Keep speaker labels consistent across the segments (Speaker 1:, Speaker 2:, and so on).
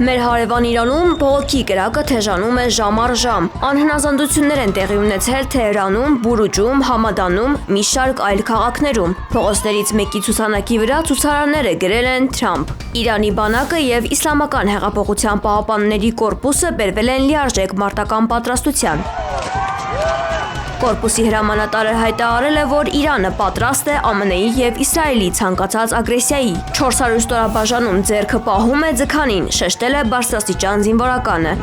Speaker 1: Մեր հարևան Իրանում բողոքի կրակը թեժանում է ժամ առ ժամ։ Անհնազանդություններ են տեղի ունեցել Թեհրանում, Բուրուջում, Համադանում, մի շարք այլ քաղաքներում։ Փողոցներից մեկի ցուցանակի վրա ցուցարարները գրել են Թրամփ։ Իրանի բանակը եւ Իսլամական հեղափոխության պահապանների կորպուսը բերվել են լիարժեք մարտական պատրաստության։ Կորպուսի հրամանատարը հայտարարել է, որ Իրանը պատրաստ է ԱՄՆ-ի եւ Իսրայելի ցանկացած ագրեսիայի։ 400 ստորաբաժանում ձեռքը պահում է ձգանին, շեշտել է բարձրաստիճան զինվորականը։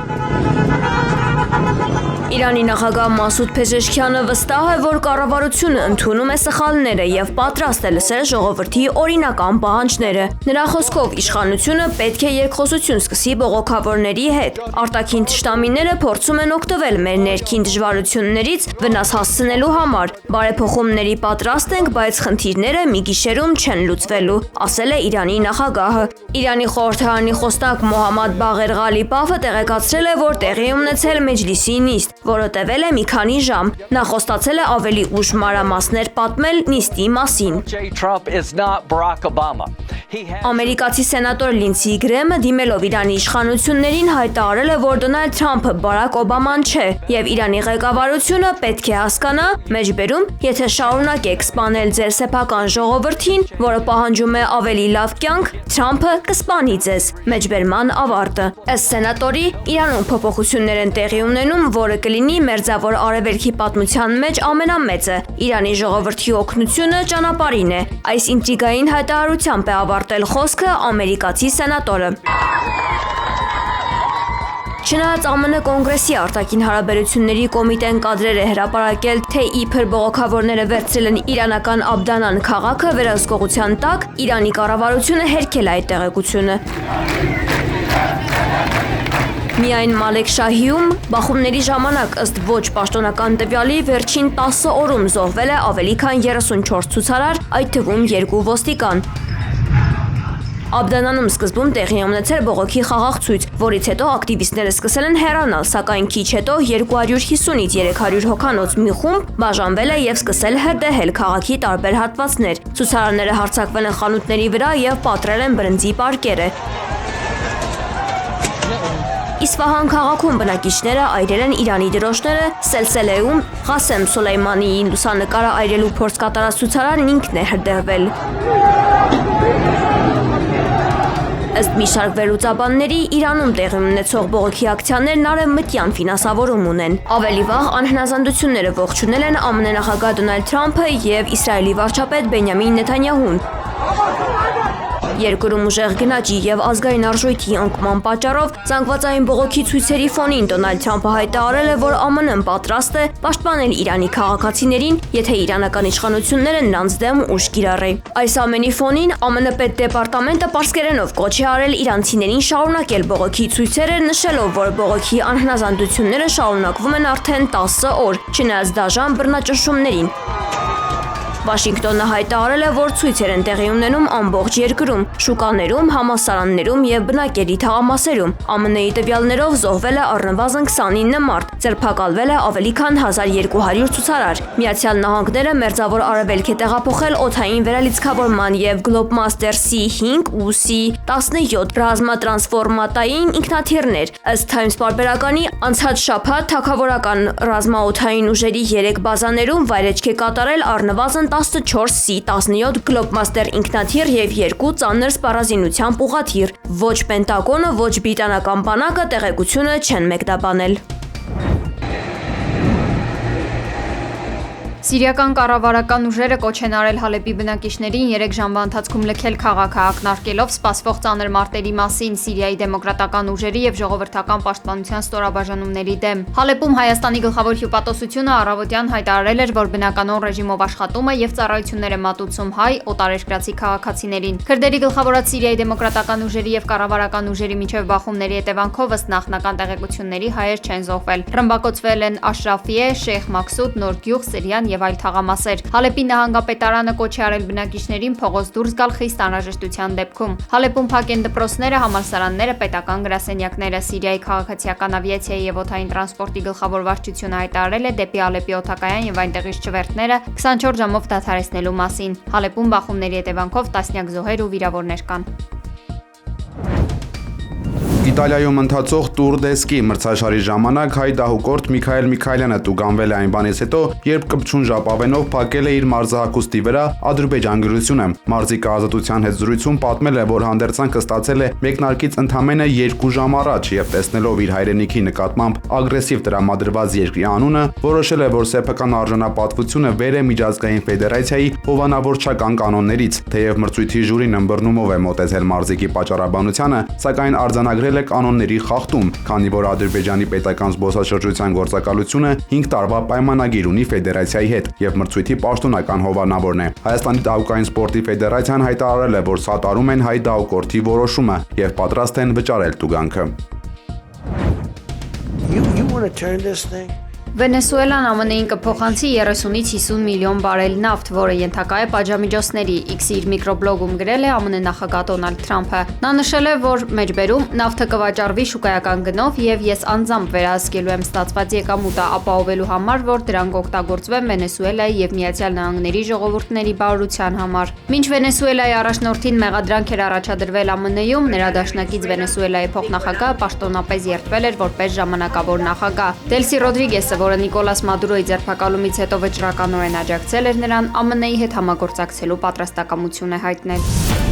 Speaker 1: Իրանի նախագահ Մասուդ Փեզեշքյանը վստահ է, որ կառավարությունը ընդունում է սխալները եւ պատրաստ է լսել ժողովրդի օրինական պահանջները։ Նրա խոսքով իշխանությունը պետք է երկխոսություն սկսի բողոքավորների հետ։ Արտաքին թշնամիները փորձում են օգտվել մեր ներքին դժվարություններից վնաս հասցնելու համար։ Բարեփոխումների պատրաստ ենք, բայց խնդիրները մի գիշերում չեն լուծվելու, ասել է Իրանի նախագահը։ Իրանի խորհրդարանի խոսնակ Մոհամմադ Բաղեր Ղալիպավը տեղեկացրել է, որ տեղի ունեցել մեջլիսի նիստ, որը տևել է մի քանի ժամ։ Նա խոստացել է ավելի ուշ մանրամասներ պատմել նիստի մասին։ Ամերիկացի սենատոր Լինսի Գրեմը դիմելով Իրանի իշխանություններին հայտարարել է, որ Դոնալդ Թրամփը Բարակ Օբաման չէ եւ Իրանի ղեկավարությունը պետք է հասկանա, մեջբերում, եթե շարունակեք սպանել ձեր սեփական ժողովրդին, որը պահանջում է ավելի լավ կյանք, Թրամփը կսպանի ձեզ։ Մեջբերման ավարտը։ Ըստ սենատորի, Իրանում փոփոխություններ են տեղի ունենում, որը կլինի մերձավոր արևելքի պատմության մեջ ամենամեծը։ Իրանի ժողովրդի օգնությունը ճանապարհին է։ Այս ինտրիգային հայտարարությամբ է ավարտել խոսքը ամերիկացի սենատորը։ Չնայած ԱՄՆ կոնգրեսի արտաքին հարաբերությունների կոմիտեն կադրեր է հրապարակել, թե իբր բողոքավորները վերցրել են իրանական Աբդանան քաղաքը վերահսկողության տակ, Իրանի կառավարությունը հերքել այդ տեղեկությունը։ Միայն Մալեք Շահիում բախումների ժամանակ ըստ ոչ պաշտոնական տվյալի վերջին 10 օրում զոհվել է ավելի քան 34 ցուցարար, այդ թվում 2 ոստիկան։ Աբդանանում սկզբում տեղի ունեցել բողոքի խաղաղ ցույց, որից հետո ակտիվիստները սկսել են հեռանալ, սակայն քիչ հետո 250-ից 300 հոգանոց մի խումբ բաժանվել է եւ սկսել հրդեհել քաղաքի տարբեր հատվածներ։ Ցուցարարները հարձակվել են խանութների վրա եւ պատռել են բրնձի պարկերը։ Իսվահան քաղաքում բնակիչները այրել են Իրանի դրոշները, Սելսելեում Ղասեմ Սոլեյմանիի լուսանկարը այրելու փորձ կատարած ցուցարարն ինքն է հրդեհվել։ Ըստ մի շարք վերլուծաբանների, Իրանում տեղի ունեցող բողոքի ակցիաներն արևմտյան ֆինանսավորում ունեն։ Ավելի վաղ անհնազանդությունները ողջունել են ԱՄՆ նախագահ Դոնալդ Թրամփը եւ Իսրայելի վարչապետ Բենյամին Նեթանյահուն։ Երկրում ուժեղ գնաճի եւ ազգային արժույթի անկման պատճառով զանգվածային բողոքի ցույցերի ֆոնին Դոնալդ Թրամփը հայտարարել է, որ ԱՄՆ-ն պատրաստ է պաշտպանել Իրանի քաղաքացիներին, եթե իրանական իշխանությունները նրանց դեմ ուժ կիրառի։ Այս ամենի ֆոնին ԱՄՆ պետդեպարտամենտը պարսկերենով կոչ է արել իրանցիներին շարունակել բողոքի ցույցերը, նշելով, որ բողոքի անհնազանդությունները շարունակվում են արդեն 10 օր, չնայած դաժան բռնաճնշումներին։ Վաշինգտոնը հայտարարել է, որ ցույցեր են տեղի ունենում ամբողջ երկրում, շուկաներում, համալսարաններում եւ բնակելի թաղամասերում։ ԱՄՆ-ի տվյալներով զոհվել է առնվազն 29 մարդ, ձերբակալվել է ավելի քան 1200 ցուցարար։ Միացյալ Նահանգները մերձավոր արևելք է տեղափոխել օդային վերալիցքավորման եւ Globemaster C5 ու C17 ռազմատրանսֆորմատային ինքնաթիռներ։ Ըստ Times պարբերականի անցած շաբաթ թագավորական ռազմաօդային ուժերի 3 բազաներում վայրեջք է կատարել առնվազն 14 C-17 Globemaster ինքնաթիռ եւ 2 ծանր սպառազինությամբ ուղղաթիռ։ Ոչ Պենտագոնը, ոչ բրիտանական բանակը տեղեկությունը չեն մեկնաբանել։
Speaker 2: Սիրիական կառավարական ուժերը կոչ են արել Հալեպի բնակիչներին 3 ժամվա ընթացքում լքել քաղաքը, ակնարկելով սպասվող ծանր մարտերի մասին Սիրիայի դեմոկրատական ուժերի եւ ժողովրդական պաշտպանության ստորաբաժանումների դեմ։ Հալեպում Հայաստանի գլխավոր հյուպատոսությունը առավոտյան հայտարարել էր, որ բնականոն ռեժիմով աշխատում է եւ ծառայություններ է մատուցում հայ օտարերկրացի քաղաքացիներին։ Քրդերի գլխավորած Սիրիայի դեմոկրատական ուժերի եւ կառավարական ուժերի միջև բախումների հետևանքով ըստ նախնական տեղեկությունների հայեր չեն զոհվել։ Ռմբակոծվել են Աշրաֆիե, Շեյխ Մաքսուդ, Նորգյուղ, Սիրիան եւ այլ թաղամասեր։ Հալեպի նահանգապետարանը կոչ է արել բնակիչներին փողոց դուրս գալ խիստ անհրաժեշտության դեպքում։ Հալեպում փակ են դպրոցները, համալսարանները, պետական գրասենյակները։ Սիրիայի քաղաքացիական ավիացիայի եւ օդային տրանսպորտի գլխավոր վարչությունը հայտարարել է դեպի Հալեպի օդակայան եւ այնտեղից չվերթները 24 ժամով դադարեցնելու մասին։ Հալեպում բախումների հետևանքով տասնյակ զոհեր ու վիրավորներ կան։
Speaker 3: Իտալիայում ընթացող Tour de Ski մրցաշարի ժամանակ հայ դահուկորդ Միքայել Միքայելյանը տուգանվել է այն բանից հետո, երբ կպչուն ժապավենով փակել է իր մարզահագուստի վրա Ադրբեջան գրությունը։ Մարզիկը Ազատության հետ զրույցում պատմել է, որ հանդերձանքը ստացել է մեկնարկից ընդամենը 2 ժամ առաջ եւ տեսնելով իր հայրենիքի նկատմամբ ագրեսիվ տրամադրված երկրի անունը, որոշել է, որ սեփական արժանապատվությունը վեր է միջազգային ֆեդերացիայի հովանավորչական կանոններից, թեև մրցույթի ժյուրին ըմբռնումով է մոտեցել մարզիկի պատճառաբանությանը, սակայն արձանագրել է կանոնների խախտում, քանի որ Ադրբեջանի պետական զբոսաշրջության գործակալությունը 5 տարվա պայմանագիր ունի ֆեդերացիայի հետ եւ մրցույթի պաշտոնական հովանավորն է։ Հայաստանի դահուկային սպորտի ֆեդերացիան հայտարարել է, որ սատարում են հայ դահուկորդի որոշումը եւ պատրաստ են վճարել տուգանքը։
Speaker 4: You want to turn this thing?
Speaker 2: Վենեսուելան ԱՄՆ-ին կփոխանցի 30-ից 50 միլիոն բարել նավթ, որը ենթակա է պատժամիջոցների, X-ի իր միկրոբլոգում գրել է ԱՄՆ նախագահ Դոնալդ Թրամփը։ Նա նշել է, որ մեջբերում նավթը կվաճառվի շուկայական գնով եւ ես անձամբ վերահսկելու եմ ստացված եկամուտը ապահովելու համար, որ դրանք օգտագործվեն Վենեսուելայի եւ Միացյալ Նահանգների ժողովուրդների բարության համար։ Մինչ Վենեսուելայի առաջնորդին մեղադրանք էր առաջադրվել ԱՄՆ-ում, նրա դաշնակից Վենեսուելայի փոխնախագահը պաշտոնապես երդվել էր որպես ժամանակավոր նախագահ։ Դելսի Ռոդրիգեսը, որը Նիկոլաս Մադուրոյի ձերբակալումից հետո վճռականորեն աջակցել էր նրան, ԱՄՆ-ի հետ համագործակցելու պատրաստակամություն է հայտնել։